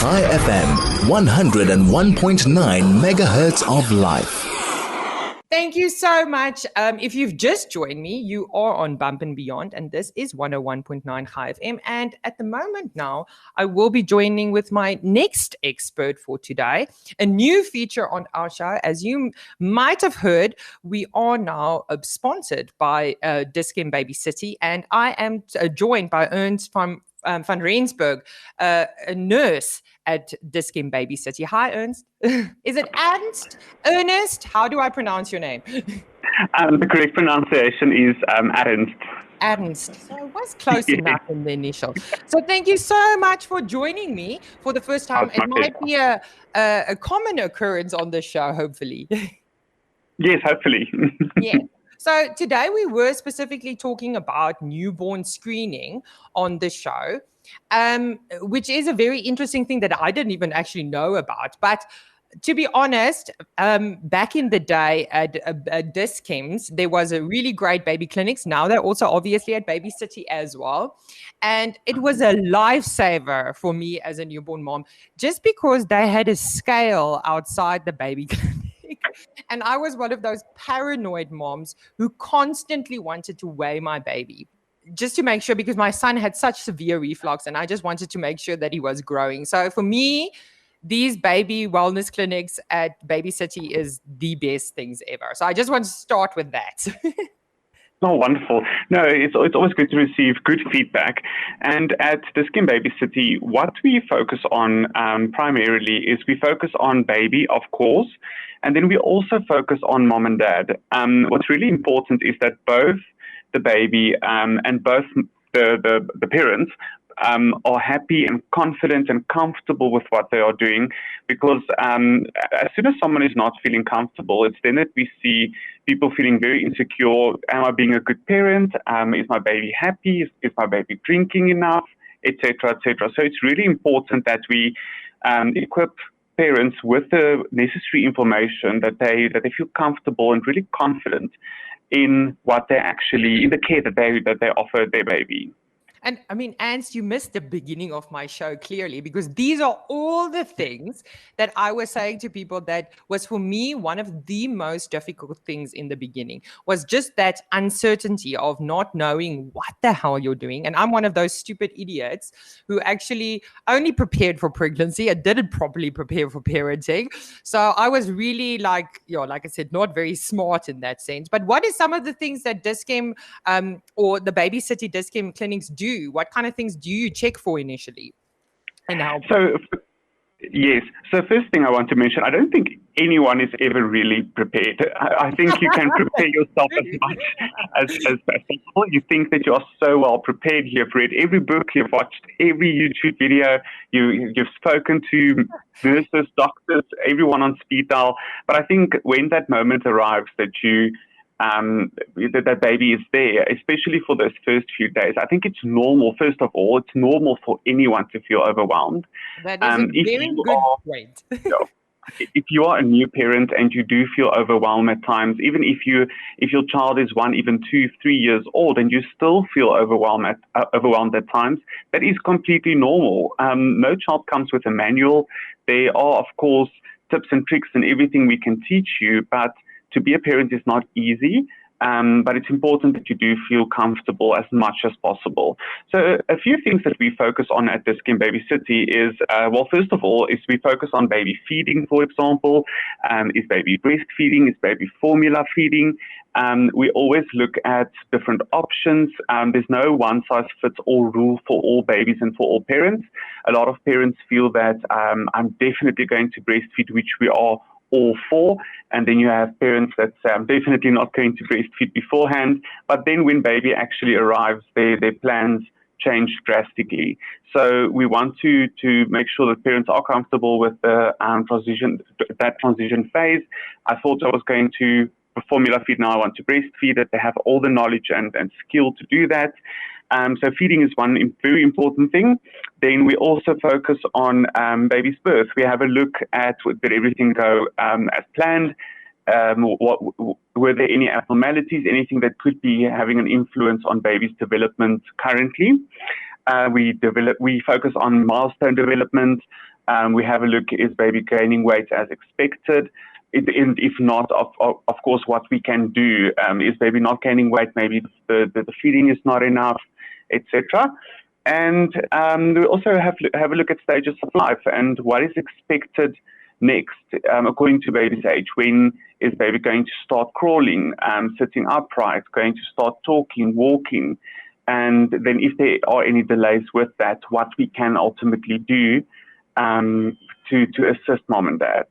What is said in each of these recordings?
High FM, 101.9 megahertz of life. Thank you so much. If you've just joined me, you are on Bump and Beyond, and this is 101.9 High FM. And at the moment now, I will be joining with my next expert for today, a new feature on our show. As you might have heard, we are now sponsored by Dis-Chem Baby City, and I am joined by Ernst from Rensburg, a nurse at Dis-Chem Baby City. Hi, Ernst. Is it Ernst? Ernest? How do I pronounce your name? The correct pronunciation is Ernst. Ernst. So I was close enough in the initial. So thank you so much for joining me for the first time. It might be a common occurrence on the show, hopefully. Yes, hopefully. Yeah. So today we were specifically talking about newborn screening on the show, which is a very interesting thing that I didn't even actually know about. But to be honest, back in the day at Dis-Chem's, there was a really great baby clinics. Now they're also obviously at Baby City as well. And it was a lifesaver for me as a newborn mom, just because they had a scale outside the baby clinic. And I was one of those paranoid moms who constantly wanted to weigh my baby just to make sure, because my son had such severe reflux and I just wanted to make sure that he was growing. So for me, these baby wellness clinics at Baby City is the best things ever. So I just want to start with that. Oh, wonderful. No, it's always good to receive good feedback. And at Dis-Chem Baby City, what we focus on primarily is we focus on baby, of course, and then we also focus on mom and dad. What's really important is that both the baby and both the parents are happy and confident and comfortable with what they are doing, because as soon as someone is not feeling comfortable, it's then that we see people feeling very insecure. Am I being a good parent? Is my baby happy? Is my baby drinking enough? Etc., etc. So it's really important that we equip parents with the necessary information that they feel comfortable and really confident in what they actually, in the care that they offer their baby. And I mean, Ernst, you missed the beginning of my show clearly, because these are all the things that I was saying to people that was for me one of the most difficult things in the beginning, was just that uncertainty of not knowing what the hell you're doing. And I'm one of those stupid idiots who actually only prepared for pregnancy and didn't properly prepare for parenting. So I was really like I said, not very smart in that sense. But what is some of the things that Dis-Chem or the Baby City Dis-Chem clinics do? What kind of things do you check for initially? And how? Yes. So first thing I want to mention, I don't think anyone is ever really prepared. I think you can prepare yourself as much as possible. You think that you are so well prepared. You've read every book, you've watched every YouTube video, you've spoken to nurses, doctors, everyone on speed dial. But I think when that moment arrives that that baby is there, especially for those first few days, I think it's normal. First of all, it's normal for anyone to feel overwhelmed. That is a very good point. If you are a new parent and you do feel overwhelmed at times, even if your child is 1, even 2, 3 years old, and you still feel overwhelmed at times, that is completely normal. No child comes with a manual. There are, of course, tips and tricks and everything we can teach you, but to be a parent is not easy, but it's important that you do feel comfortable as much as possible. So a few things that we focus on at Dis-Chem Baby City is, first of all, is we focus on baby feeding, for example. Is baby breastfeeding? Is baby formula feeding? We always look at different options. There's no one-size-fits-all rule for all babies and for all parents. A lot of parents feel that I'm definitely going to breastfeed, which we are all for, and then you have parents that say, I'm definitely not going to breastfeed beforehand, but then when baby actually arrives, their plans change drastically. So we want to make sure that parents are comfortable with the transition phase. I thought I was going to formula feed, now I want to breastfeed, that they have all the knowledge and skill to do that. So feeding is one very important thing. Then we also focus on baby's birth. We have a look at, did everything go as planned? Were there any abnormalities, anything that could be having an influence on baby's development currently? We focus on milestone development. We have a look, is baby gaining weight as expected? If not, of course, what we can do, is baby not gaining weight, maybe the feeding is not enough, etc. And we also have a look at stages of life and what is expected next, according to baby's age. When is baby going to start crawling, sitting upright, going to start talking, walking? And then if there are any delays with that, what we can ultimately do to assist mom and dad.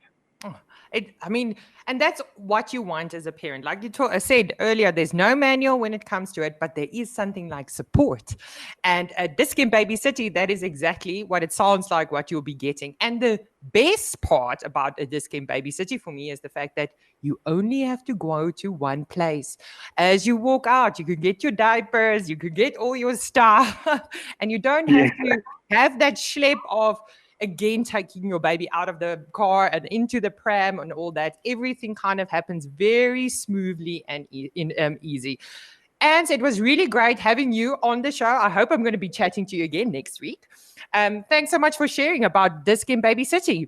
And that's what you want as a parent. Like I said earlier, there's no manual when it comes to it, but there is something like support. And at Dis-Chem Baby City, that is exactly what it sounds like, what you'll be getting. And the best part about a Dis-Chem Baby City for me is the fact that you only have to go to one place. As you walk out, you could get your diapers, you could get all your stuff, and you don't have to have that schlep of, again, taking your baby out of the car and into the pram and all that. Everything kind of happens very smoothly and easy. And it was really great having you on the show. I hope I'm going to be chatting to you again next week. Thanks so much for sharing about Dis-Chem Baby City.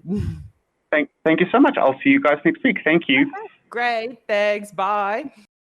Thank you so much. I'll see you guys next week. Thank you. Okay, great. Thanks. Bye.